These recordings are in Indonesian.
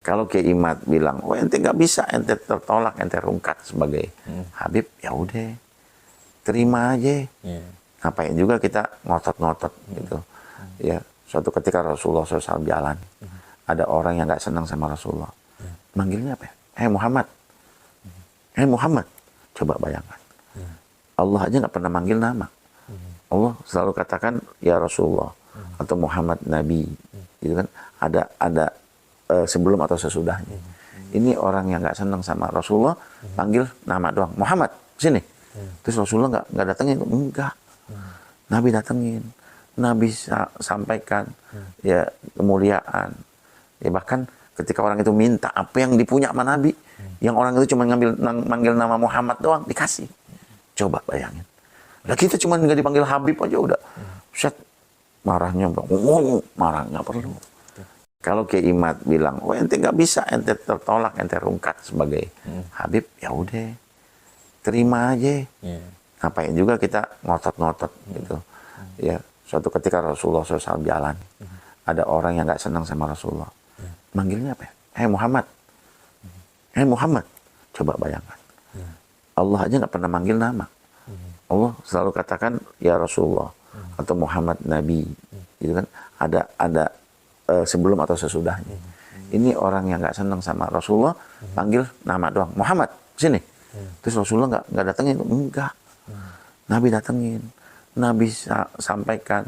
Kalau Kiai Imad bilang, oh ente nggak bisa, ente tertolak, ente rungkat sebagai Habib, ya udah, terima aja. Ngapain juga kita ngotot-ngotot gitu. Ya, suatu ketika Rasulullah SAW jalan, ada orang yang nggak senang sama Rasulullah. Manggilnya apa ya? Muhammad. Muhammad. Coba bayangkan. Allah aja nggak pernah manggil nama. Allah selalu katakan, ya Rasulullah, atau Muhammad Nabi. Gitu kan, ada sebelum atau sesudahnya. Ini orang yang nggak senang sama Rasulullah, panggil nama doang, Muhammad, sini. Terus Rasulullah nggak datengin, enggak. Nabi datengin, Nabi sampaikan ya kemuliaan. Ya bahkan ketika orang itu minta apa yang dipunya sama Nabi, yang orang itu cuma manggil nama Muhammad doang, dikasih. Coba bayangin. Nah kita cuma nggak dipanggil Habib aja udah, set marahnya, marah nggak perlu. Kalau Kiai Imad bilang, oh ente nggak bisa, ente tertolak, ente rungkat sebagai Habib, ya udah, terima aja. Ngapain juga kita ngotot-ngotot gitu. Ya, suatu ketika Rasulullah SAW jalan, ada orang yang nggak senang sama Rasulullah. Manggilnya apa ya? Muhammad. Muhammad. Coba bayangkan. Allah aja nggak pernah manggil nama. Allah selalu katakan, ya Rasulullah, atau Muhammad Nabi. Gitu kan, ada sebelum atau sesudahnya. Ini orang yang nggak senang sama Rasulullah, panggil nama doang, Muhammad, sini. Terus Rasulullah nggak datengin, enggak. Nabi datengin, Nabi sampaikan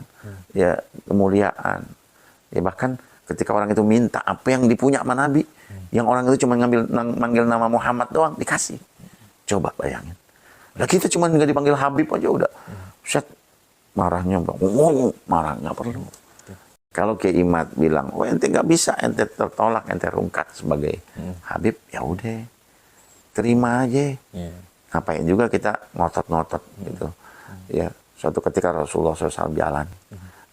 ya kemuliaan. Ya bahkan ketika orang itu minta apa yang dipunya sama Nabi, yang orang itu cuma manggil nama Muhammad doang, dikasih. Coba bayangin. Nah kita cuma nggak dipanggil Habib aja udah, set marahnya, marah nggak perlu. Kalau Kiai Imad bilang, oh ente nggak bisa, ente tertolak, ente rungkat sebagai Habib, ya udah, terima aja. Ngapain juga kita ngotot-ngotot gitu. Ya, suatu ketika Rasulullah SAW jalan,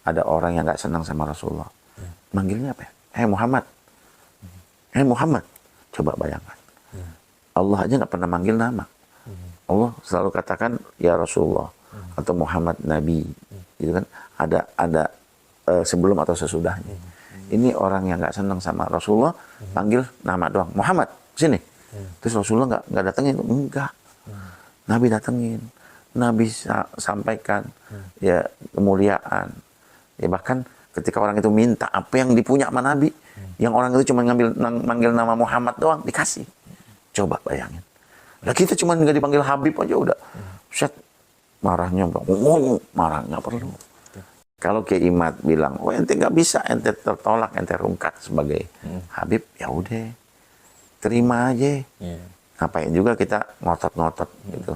ada orang yang nggak senang sama Rasulullah. Manggilnya apa ya? Muhammad. Muhammad. Coba bayangkan. Allah aja nggak pernah manggil nama. Allah selalu katakan, ya Rasulullah, atau Muhammad Nabi. Gitu kan, ada sebelum atau sesudahnya. Ini orang yang nggak senang sama Rasulullah, panggil nama doang, Muhammad, sini. Terus Rasulullah nggak datengin, enggak. Nabi datengin, Nabi sampaikan ya kemuliaan. Ya bahkan ketika orang itu minta apa yang dipunya sama Nabi, yang orang itu cuma manggil nama Muhammad doang, dikasih. Coba bayangin. Nah kita cuma nggak dipanggil Habib aja udah, set marahnya, marah nggak perlu. Kalau Kiai Imad bilang, oh ente nggak bisa, ente tertolak, ente rungkat sebagai Habib, ya udah, terima aja. Ngapain juga kita ngotot-ngotot gitu.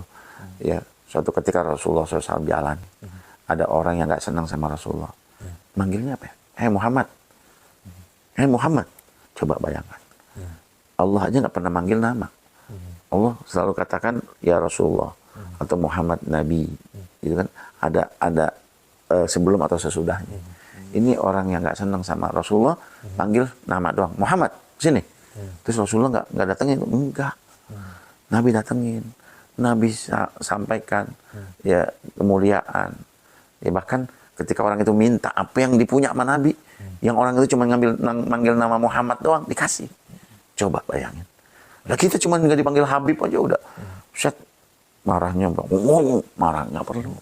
Ya, suatu ketika Rasulullah SAW jalan, ada orang yang nggak senang sama Rasulullah. Manggilnya apa ya? Muhammad. Muhammad. Coba bayangkan. Allah aja nggak pernah manggil nama. Allah selalu katakan, ya Rasulullah, atau Muhammad Nabi. Gitu kan, ada sebelum atau sesudahnya. Ini orang yang nggak senang sama Rasulullah, panggil nama doang, Muhammad, sini. Terus Rasulullah nggak datengin, enggak. Nabi datengin, Nabi sampaikan ya kemuliaan. Ya bahkan ketika orang itu minta apa yang dipunya sama Nabi, yang orang itu cuma manggil nama Muhammad doang, dikasih. Coba bayangin. Nah kita cuma nggak dipanggil Habib aja udah, set marahnya, marah nggak perlu.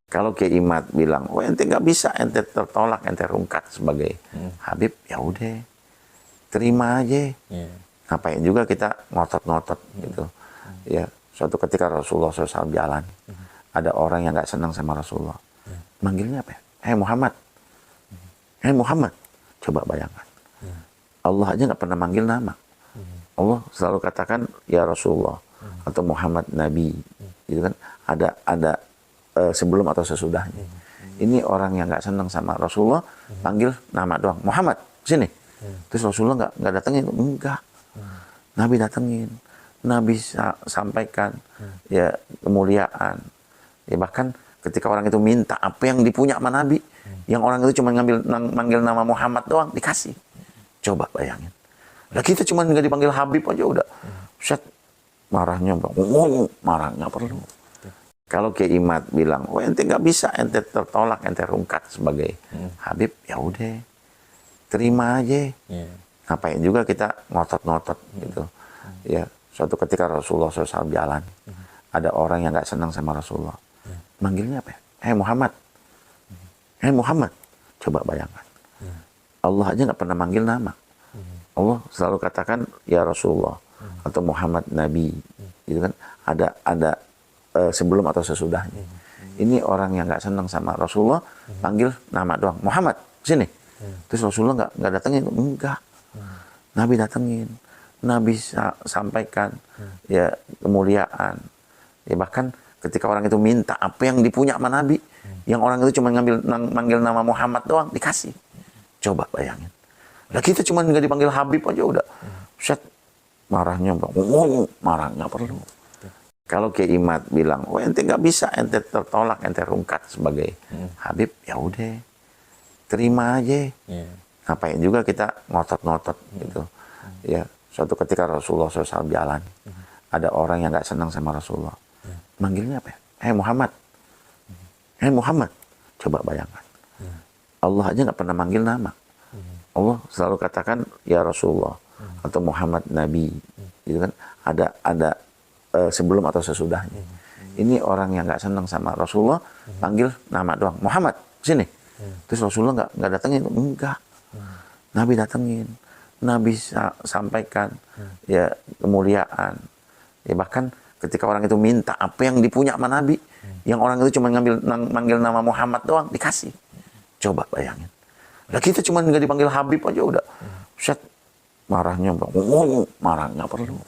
Kalau Kiai Imad bilang, oh ente nggak bisa, ente tertolak, ente rungkat sebagai Habib, ya udah, terima aja. Ngapain juga kita ngotot-ngotot gitu. Ya, suatu ketika Rasulullah SAW jalan, ada orang yang nggak senang sama Rasulullah. Manggilnya apa ya? Muhammad. Muhammad. Coba bayangkan. Allah aja nggak pernah manggil nama. Allah selalu katakan, ya Rasulullah, atau Muhammad Nabi. Gitu kan, ada sebelum atau sesudahnya. Ini orang yang nggak senang sama Rasulullah, panggil nama doang, Muhammad, sini. Terus Rasulullah nggak datengin, enggak. Nabi datengin, Nabi sampaikan ya kemuliaan. Ya bahkan ketika orang itu minta apa yang dipunya sama Nabi, yang orang itu cuma manggil nama Muhammad doang, dikasih. Coba bayangin. Nah kita cuma nggak dipanggil Habib aja udah, set marahnya, marah nggak perlu. Kalau Kiai Imad bilang, oh ente nggak bisa, ente tertolak, ente rungkat sebagai Habib, ya udah, terima aja. Ngapain juga kita ngotot-ngotot gitu. Ya, suatu ketika Rasulullah SAW jalan, ada orang yang nggak senang sama Rasulullah. Manggilnya apa ya? Hei Muhammad. Hei Muhammad. Coba bayangkan. Allah aja nggak pernah manggil nama. Allah selalu katakan ya Rasulullah atau Muhammad Nabi. Gitu kan? Ada sebelum atau sesudahnya. Ini orang yang nggak senang sama Rasulullah, panggil nama doang. Muhammad, sini. Terus Rasulullah nggak datengin, enggak. Nabi datengin, Nabi sampaikan ya kemuliaan. Ya bahkan ketika orang itu minta apa yang dipunya sama Nabi, yang orang itu cuma manggil nama Muhammad doang dikasih. Coba bayangin. Lah kita cuma nggak dipanggil Habib aja udah, set marahnya, marah nggak perlu. Kalau Kiai Imad bilang, oh ente nggak bisa, ente tertolak, ente rungkat sebagai Habib, ya udah, terima aja. Ngapain juga kita ngotot-ngotot gitu. Ya, suatu ketika Rasulullah SAW jalan, ada orang yang nggak senang sama Rasulullah. Manggilnya apa ya? Hei Muhammad. Hei Muhammad. Coba bayangkan. Allah aja nggak pernah manggil nama. Allah selalu katakan ya Rasulullah atau Muhammad Nabi. Gitu kan? Ada sebelum atau sesudahnya. Ini orang yang nggak senang sama Rasulullah, panggil nama doang. Muhammad, sini. Terus Rasulullah nggak datengin, enggak. Nabi datengin, Nabi sampaikan ya kemuliaan. Ya bahkan ketika orang itu minta apa yang dipunya sama Nabi, yang orang itu cuma manggil nama Muhammad doang dikasih. Coba bayangin. Lah kita cuma nggak dipanggil Habib aja udah, set marahnya, marah nggak perlu.